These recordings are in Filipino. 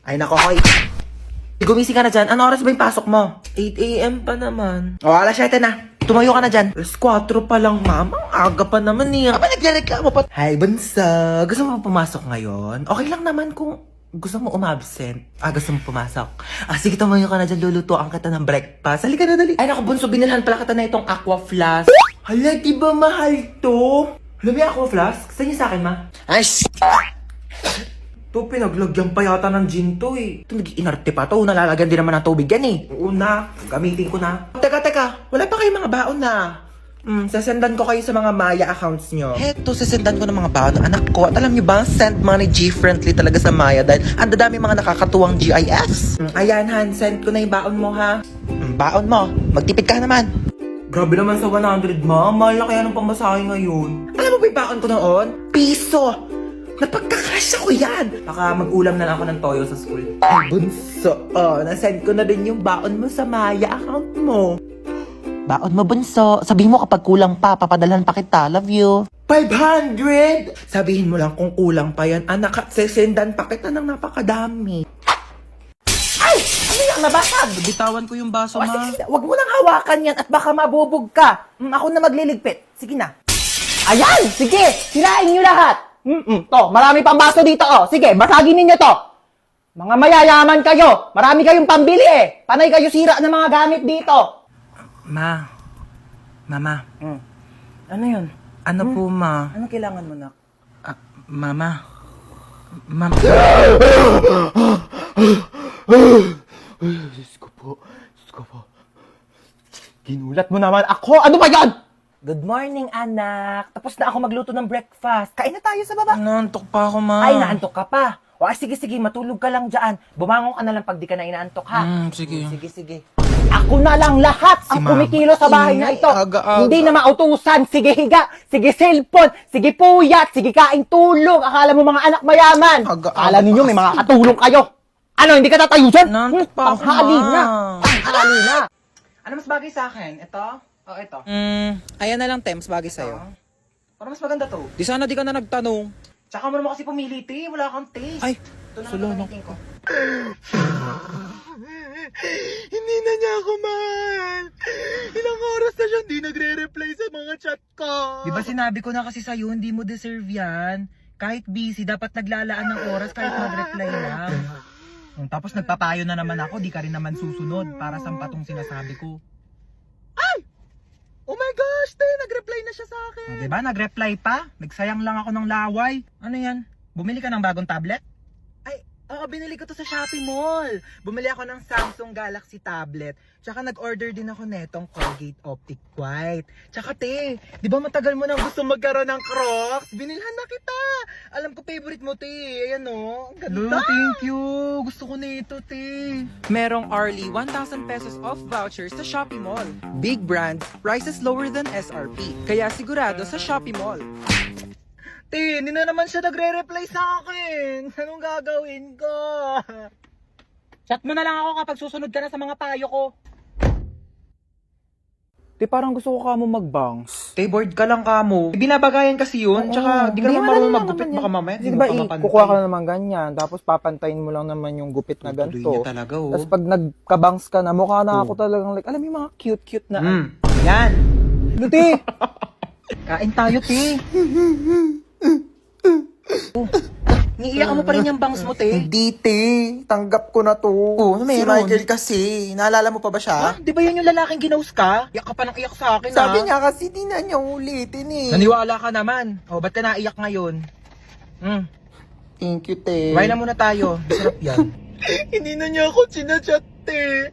Ay nako, hoy. Gumising ka na dyan. Ano oras ba yung pasok mo? 8 a.m. pa naman. O, alas 7 na. Tumayo ka na dyan. Alas 4 pa lang, ma'am. Ang aga pa naman eh. Aba, nagreklamo pa. Hi, bunsa. Gusto mo pumasok ngayon? Okay lang naman kung gusto mo umabsent. Gusto mo pumasok. Sige, tumayo ka na dyan. Lulutuan kita ng breakfast. Halika na, dali. Ay, naku, bunso. Binilhan pala kita na itong aqua flask. Hala, di ba mahal to? Hala, may aqua flask? Saan niya sa akin, ma? Ay, to, pinaglagyan pa yata ng gin to eh. Ito, nag-inarte pa to. Nalalagyan din naman ng tubig yan eh. Oo na, gamitin ko na. Teka, wala pa kayong mga baon na. Sasendan ko kayo sa mga Maya accounts nyo. Heto, sasendan ko ng mga baon ng anak ko. At alam nyo ba, send money G-friendly talaga sa Maya dahil ang dadami mga nakakatuwang GIS. Ayan, Han, send ko na yung baon mo, ha? Baon mo, magtipid ka naman. Grabe naman sa 100, ma. Mahal na kaya ng pamasahe ngayon. Alam mo ba yung baon ko noon? Piso! Napagkakasya ko yan! Baka mag-ulam na lang ako ng toyo sa school. Ay, bunso. Nasend ko na din yung baon mo sa Maya account mo. Baon mo, bunso. Sabihin mo kapag kulang pa, papadalhan pa kita. Love you. 500! Sabihin mo lang kung kulang pa yan. Anak, sesendan pa kita ng napakadami. Ay! Ano yung nabasag? Bitawan ko yung baso, ma. Sige, wag mo nang hawakan yan at baka mabubog ka. Ako na magliligpit. Sige na. Ayan! Sige! Sirain nyo lahat! To, marami pang baso dito, oh. Sige, basagin ninyo to. Mga mayayaman kayo. Marami kayong pambili, eh. Panay kayo sira ng mga gamit dito. Mama. Ano yun? Ano po, ma? Ano kailangan mo, nak? Mama. Diyos ko po. Ginulat mo naman ako. Ano ba yan? Good morning, anak. Tapos na ako magluto ng breakfast. Kain na tayo sa baba. Naantok pa ako, ma. Ay, naantok ka pa. O, sige, matulog ka lang dyan. Bumangon ka na lang pag di ka na inaantok, ha? Sige. Sige. Ako na lang lahat ang Mama. kumikilo sa bahay na ito. Aga-aga. Hindi na mautusan. Sige higa, sige cellphone, sige puyat, sige kain tulog. Akala mo mga anak mayaman. Aga-aga. Akala ninyo may mga katulong kayo. Ano, hindi ka tatayo dyan? Naantok pa ako, Panghali ma. na. Panghali na. Ano mas bagay sa akin? Ito? O ito? Ayan na lang, Tems, bagay sa'yo. Para mas maganda to. Di sana di ka na nagtanong. Tsaka mo naman kasi pumili, te. Wala kang taste. Ay, Ito na sulo lang na. gamitin ko. Hindi na niya ako mahal. Ilang oras na siya hindi nagre-reply sa mga chat ko. Di ba sinabi ko na kasi sa'yo, hindi mo deserve yan. Kahit busy, dapat naglalaan ng oras kahit mag-reply lang. Tapos nagpapayo na naman ako, di ka rin naman susunod para sa patong sinasabi ko. Oh my gosh, te, nag-reply na siya sa akin. O, diba? Nag-reply pa. Nagsayang lang ako ng laway. Ano yan? Bumili ka ng bagong tablet? Oo, binili ko to sa Shopee Mall. Bumili ako ng Samsung Galaxy tablet. Tsaka nag-order din ako netong Colgate Optic White. Tsaka te, di ba matagal mo nang gusto magkaroon ng Crocs? Binilhan na kita. Alam ko favorite mo te. Ayan o. Ang ganda. Thank you. Gusto ko na ito te. Merong Arlie 1,000 pesos off vouchers sa Shopee Mall. Big brands, prices lower than SRP. Kaya sigurado sa Shopee Mall. Te, hindi na naman siya nagre-reply sa akin. Anong gagawin ko? Chat mo na lang ako kapag susunod ka na sa mga payo ko. Di parang gusto ko ka mo mag-bangs. Te, bored ka lang kamo. Binabagayan kasi yun. Tsaka di ka naman marunong maggupit. Baka mamaya. Di ba, kukuha ka na naman ganyan. Tapos papantayin mo lang naman yung gupit na Tuloy ganito. niya talaga oh. Tapos pag nagkabangs ka na, mukha na ako talagang like, alam mo yung mga cute na. Yan. Luti! Kain tayo, te. Niiyak mo pa rin yung bangs mo, te. Hindi, te. Tanggap ko na to. Oh, ano Si meron? Michael kasi. Naalala mo pa ba siya? Di ba yan yung lalaking ginaus ka? Iyak ka pa ng iyak sa akin, Sabi niya kasi di na niya ulitin eh. Naniwala ka naman. O, ba't ka naiyak ngayon? Thank you, te. Kumain na muna tayo. Masarap yan. Hindi na niya ako sinachat, te.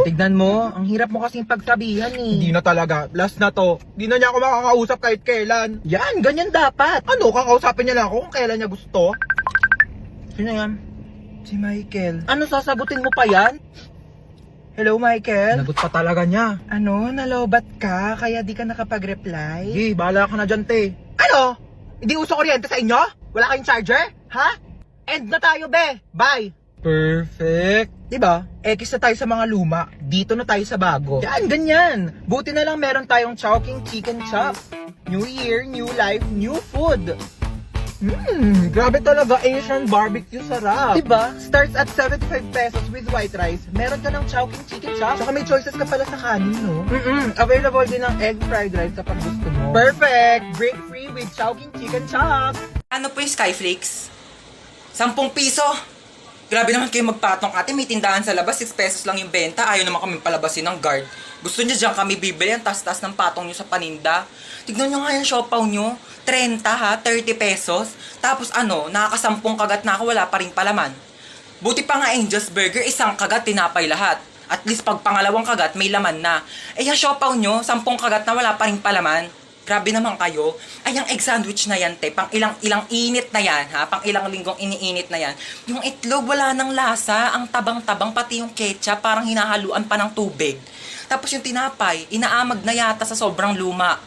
Tignan mo, ang hirap mo kasing pagsabihan eh. Hindi na talaga. Last na to. Hindi na niya ako makakausap kahit kailan. Yan, ganyan dapat. Ano, kakausapin niya lang ako kung kailan niya gusto? Sino yan? Si Michael. Ano, sasagutin mo pa yan? Hello, Michael? Nagot pa talaga niya. Ano, nalobat ka? Kaya di ka nakapag-reply? Sige, bahala ka na dyan, te. Ano? Hindi uso kuryente sa inyo? Wala kayong charger? Ha? End na tayo, be! Bye! Perfect. Diba? X na tayo sa mga luma. Dito na tayo sa bago. Yan, ganyan. Buti na lang meron tayong Chowking Chicken Chop. New year, new life, new food. Grabe talaga, Asian barbecue sarap. Diba? Starts at 75 pesos with white rice. Meron ka ng Chowking chicken chop. Tsaka may choices ka pala sa kanin, no? Available din ng egg fried rice kapag gusto mo. Perfect! Break free with Chowking chicken chop! Ano po yung Skyflakes? 10 piso. Grabe naman kayo magpatong ate, may tindahan sa labas, 6 pesos lang yung benta. Ayaw naman kami palabasin ng guard. Gusto niya dyan kami bibili ang tas-tas ng patong nyo sa paninda. Tignan nyo nga yung siopaw nyo. 30 ha, 30 pesos. Tapos ano, nakakasampung kagat na ako, wala pa rin palaman. Buti pa nga Angel's Burger, isang kagat, tinapay lahat. At least pag pangalawang kagat, may laman na. Eh yung siopaw nyo, 10 kagat na wala pa rin palaman. Grabe naman kayo. Ay, ang egg sandwich na yan, te. Pang ilang init na yan, ha? Pang ilang linggong iniinit na yan. Yung itlog, wala nang lasa. Ang tabang-tabang, pati yung ketchup, parang hinahaluan pa ng tubig. Tapos yung tinapay, inaamag na yata sa sobrang luma.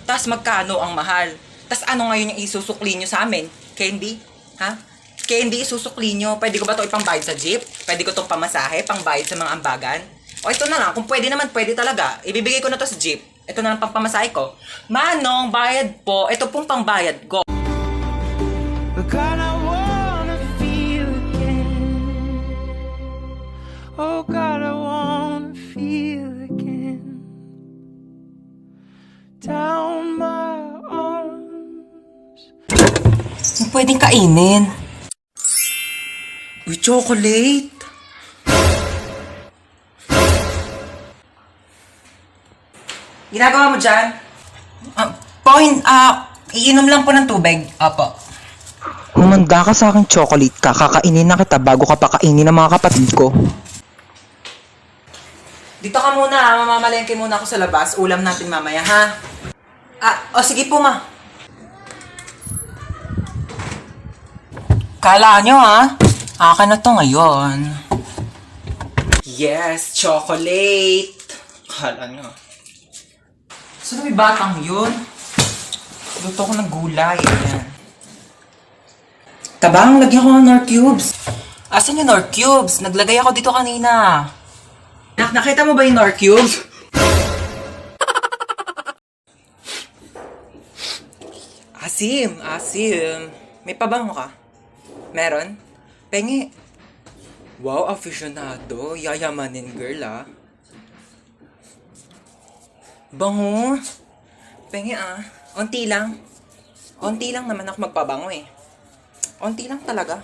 Tapos magkano ang mahal? Tapos ano ngayon yung isusukli nyo sa amin? Candy? Ha? Candy isusukli nyo. Pwede ko ba ito ipambayad sa jeep? Pwede ko itong pamasahe, pangbayad sa mga ambagan? O ito na lang, kung pwede naman, pwede talaga. Ibibigay ko na to sa jeep. Ito na lang pang pamasahe ko. Manong, bayad po. Ito pong pangbayad ko. God, I wanna feel again. Oh God, I wanna feel again. Down my arms. Yung pwedeng kainin. Uy, chocolate. Ginagawa mo dyan? Iinom lang po ng tubig. Apo. Humanda ka sa aking chocolate ka. Kakainin na kita bago ka pakainin ng mga kapatid ko. Dito ka muna, ha? Mamamalengke muna ako sa labas. Ulam natin mamaya, ha? Sige po, ma. Kala nyo, ha? Akin na to ngayon. Yes, chocolate. Kala nyo. Saan may batang yun? Luto ko ng gulay. Ayan. Tabang, lagyan ko ng Nor Cubes. Asan yung Nor Cubes? Naglagay ako dito kanina. Nakita mo ba yung Nor Cubes? Asim. May pabango ka? Meron? Pengi. Wow, aficionado. Yayamanin girl, ah. Bango. Pengi, ah. Onti lang. Onti lang naman ako magpabango, eh. Onti lang talaga.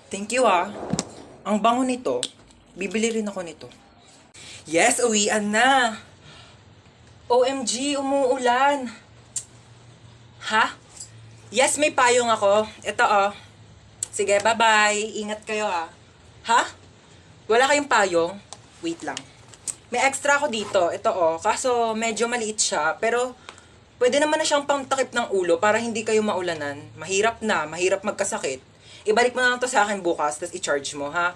Thank you, ah. Ang bango nito. Bibili rin ako nito. Yes, uwian na. OMG, umuulan. Ha? Yes, may payong ako. Ito, oh. Sige, bye-bye. Ingat kayo, ah. Ha? Wala kayong payong? Wait lang. May extra ako dito. Ito, oh. Kaso, medyo maliit siya. Pero, pwede naman na siyang pangtakip ng ulo para hindi kayo maulanan. Mahirap na. Mahirap magkasakit. Ibalik mo na lang to sa akin bukas, tapos i-charge mo, ha?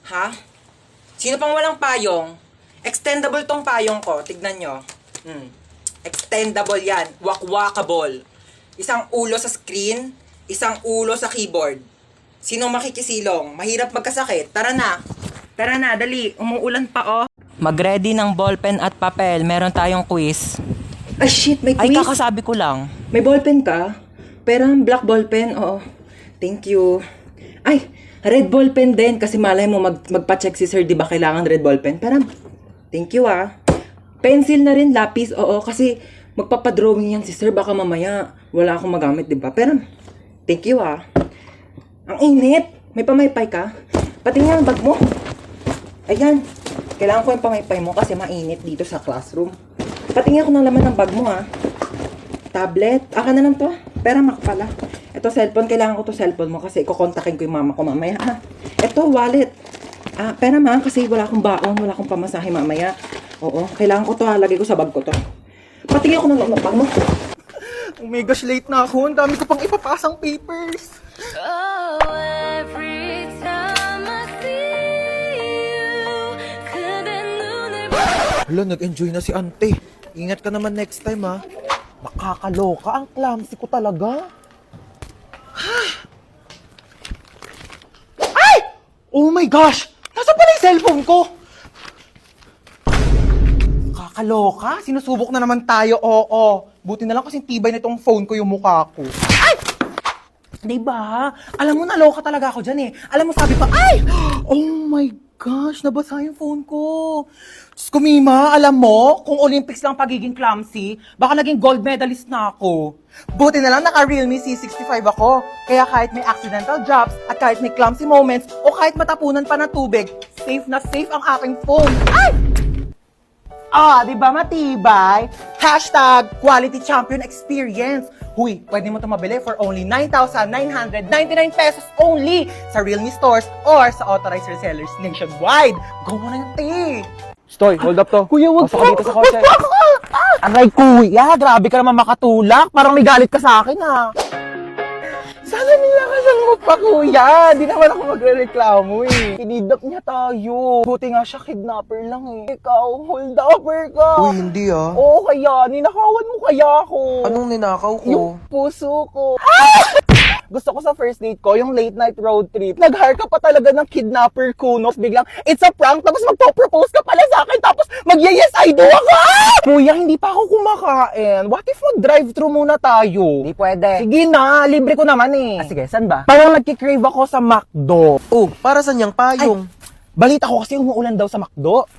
Ha? Sino pang walang payong? Extendable tong payong ko. Tignan nyo. Extendable yan. Wakwakable. Isang ulo sa screen, isang ulo sa keyboard. Sinong makikisilong? Mahirap magkasakit. Tara na. Tara na, dali. Umuulan pa, oh. Mag-ready ng ballpen at papel. Meron tayong quiz. Ay, shit, may Ay, quiz. kakasabi ko lang. May ballpen ka? Pero black ballpen, oo. Thank you. Ay, red ballpen din kasi malay mo magpa-check si sir, di ba kailangan red ballpen? Pero, thank you ah. Pencil na rin, lapis, oo. Kasi magpapadrawing yan si sir, baka mamaya wala akong magamit, di ba? Pero, thank you ah. Ang init. May pamaypay ka? Pati nga ang bag mo. Ayan. Kailangan ko yung pamaypay mo kasi mainit dito sa classroom. Patingin ako ng laman ng bag mo, ha. Tablet. Aka na lang to. Pera mak pala. Ito, cellphone. Kailangan ko to cellphone mo kasi kukontakin ko yung mama ko mamaya, ha. Ito, wallet. Pera ma, kasi wala akong baon. Wala akong pamasahe mamaya. Oo. Kailangan ko to, ha. Lagay ko sa bag ko to. Patingin ako ng laman ng bag mo. Oh my gosh, late na ako. Ang dami ko pang ipapasang papers. Oh, every time I see you, 그대 눈을 Hala, nag-enjoy na si ante. Ingat ka naman next time, ha. Nakakaloka. Ang clumsy ko talaga. Ay! Oh my gosh! Nasaan pala yung cellphone ko? Nakakaloka. Sinusubok na naman tayo, oo. Buti na lang kasi tibay nitong phone ko yung mukha ko. Ay! Diba? Alam mo, naloka talaga ako dyan eh. Alam mo, sabi pa, ay! Oh my gosh, nabasa yung phone ko. Diyos ko, Mima, alam mo, kung Olympics lang pagiging clumsy, baka naging gold medalist na ako. Buti na lang naka-Realme C65 ako. Kaya kahit may accidental drops, at kahit may clumsy moments, o kahit matapunan pa ng tubig, safe na safe ang aking phone. Ay! Ah, di ba matibay? Hashtag quality champion experience. Huy, pwede mo ito mabili for only 9,999 pesos only sa Realme stores or sa authorized resellers nationwide. Go mo na yung tea. Stoy, hold up to. Kuya, wag Pasok ka dito sa kotse. Aray, kuya, grabe ka naman makatulak. Parang may galit ka sa akin, ha? Sana nilakasan mo pa, kuya. Di naman ako magre-reklamo, eh. Kinidnap niya tayo. Buti nga siya, kidnapper lang, eh. Ikaw, hold upper ka. Uy, hindi ah. Oo, kaya. Ninakawan mo kaya ako. Anong ninakaw ko? Yung puso ko. Gusto ko sa first date ko, yung late night road trip. Nag-hire ka pa talaga ng kidnapper kunos. Biglang, it's a prank. Tapos magpo-propose ka pala sa akin. Tapos mag-yes I do ako. Ah! Kuya, hindi pa ako kumakain. What if mag-drive-thru muna tayo? Hindi pwede. Sige na, libre ko naman eh. Sige, saan ba? Parang nagkikrave ako sa McDo. Oh, para saan yung payong? Balita ko kasi umuulan daw sa McDo.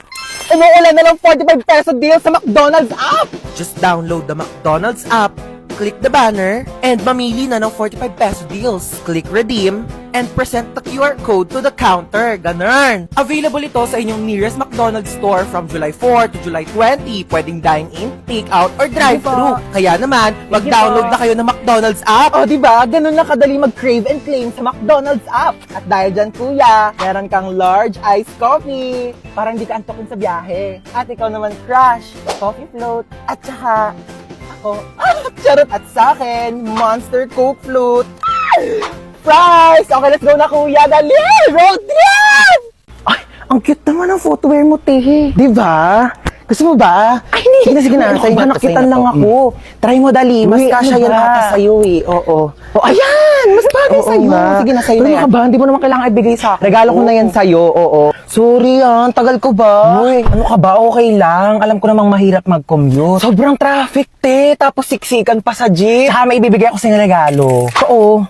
Umuulan na lang 45 peso deal sa McDonald's app. Just download the McDonald's app, click the banner, and mamili na ng 45 peso deals. Click redeem, and present the QR code to the counter. Ganun! Available ito sa inyong nearest McDonald's store from July 4 to July 20. Pwedeng dine-in, take-out, or drive-thru. Kaya naman, mag-download na kayo ng McDonald's app. O, diba? Ganun lang kadali mag-crave and claim sa McDonald's app. At dahil dyan, kuya, meron kang large iced coffee. Parang di ka antokin sa biyahe. At ikaw naman, crush, coffee float, at saka, ako, charot. At sa akin, Monster Coke Float. Fries! Okay, let's go na, kuya. Dali! Road trip! Ay, ang cute naman ang footwear mo, Tehe. Diba? Gusto mo ba? Ay, hindi. Sige na, sa'yo na, nakitan lang ako. Try mo, dali. Mas kasya yan ata sa'yo, eh. Oo. O, ayan! Mas bagay sa'yo. Sige na, sa'yo na yan. Pero ba, hindi mo naman kailangan ibigay sa akin. Regalo ko na yan sa'yo, oo. Sorry, tagal ko ba? Uy, ano ka ba? Okay lang. Alam ko namang mahirap mag-commute. Sobrang traffic, te. Tapos siksikan pa sa jeep. Saka may ibibigay ako sa'yo regalo. Oo.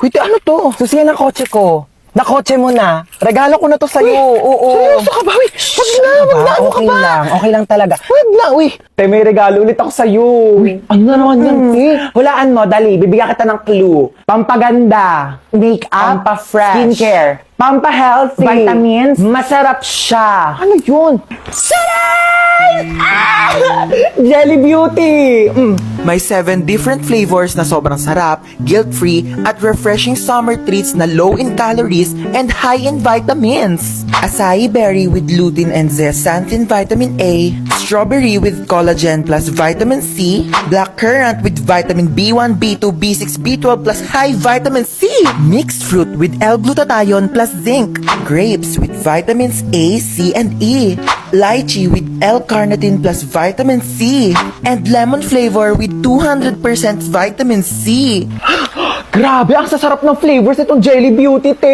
Wait, ano to? Susiyan ng kotse ko. Nakotse mo na. Regalo ko na to sa'yo. Oo. Seryoso ka ba? Wait, wag na. Ano ka ba? Okay lang talaga. Wag na, uy. Te, may regalo ulit ako sa'yo. Ano na naman yan, te? Hulaan mo, dali. Bibigyan kita ng clue. Pampaganda. Make-up. Pampa-fresh. Skincare. Pampa-healthy. Vitamins. Masarap siya. Ano yun? Jelly Beauty! May 7 different flavors na sobrang sarap, guilt-free, at refreshing summer treats na low in calories and high in vitamins. Acai berry with lutein and zeaxanthin vitamin A, strawberry with collagen plus vitamin C, black currant with vitamin B1, B2, B6, B12 plus high vitamin C, mixed fruit with L-glutathione plus zinc, grapes with vitamins A, C, and E, lychee with L-carnitine plus vitamin C, and lemon flavor with 200% vitamin C. Grabe, ang sasarap ng flavors itong Jelly Beauty, te.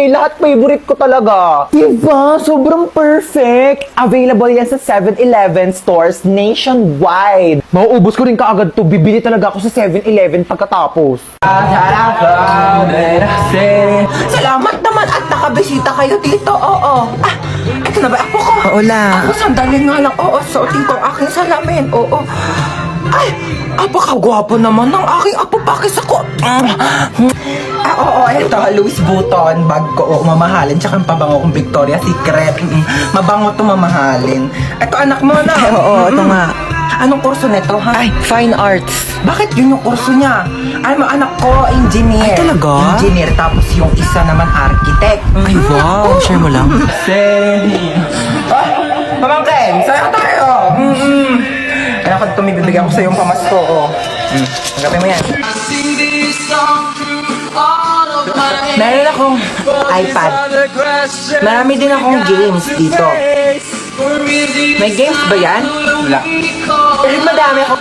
Lahat favorite ko talaga. Diba? Sobrang perfect. Available yan sa 7-Eleven stores nationwide. Mauubos ko rin kaagad to. Bibili talaga ako sa 7-Eleven pagkatapos. Salamat naman at nakabisita kayo dito. Oo. Ito na ba ako ko? Oo lang. Ako sandali nga lang. Oo, suotin ko ang aking salamin. Oo. Ay, apakagwapo naman ng aking apo pakis ako. Oo, eto, Louis Vuitton, bag ko, mamahalin, tsaka ang pabango kong Victoria's Secret. Mabango to mamahalin. Eto, anak mo na. Oo, ito nga. Anong kurso nito, ha? Ay, fine arts. Bakit yun yung kurso niya? Ay, anak ko, engineer. Ay, talaga? Engineer, tapos yung isa naman architect. Ay, wow. Share mo lang. Pamangkin, sa'yo tayo. Anak ko, tumibibigay ako sa iyong pamasko. Tanggapin mo yan. Meron akong iPad. Marami din akong games dito. May games ba yan? Wala. Pero madami ako.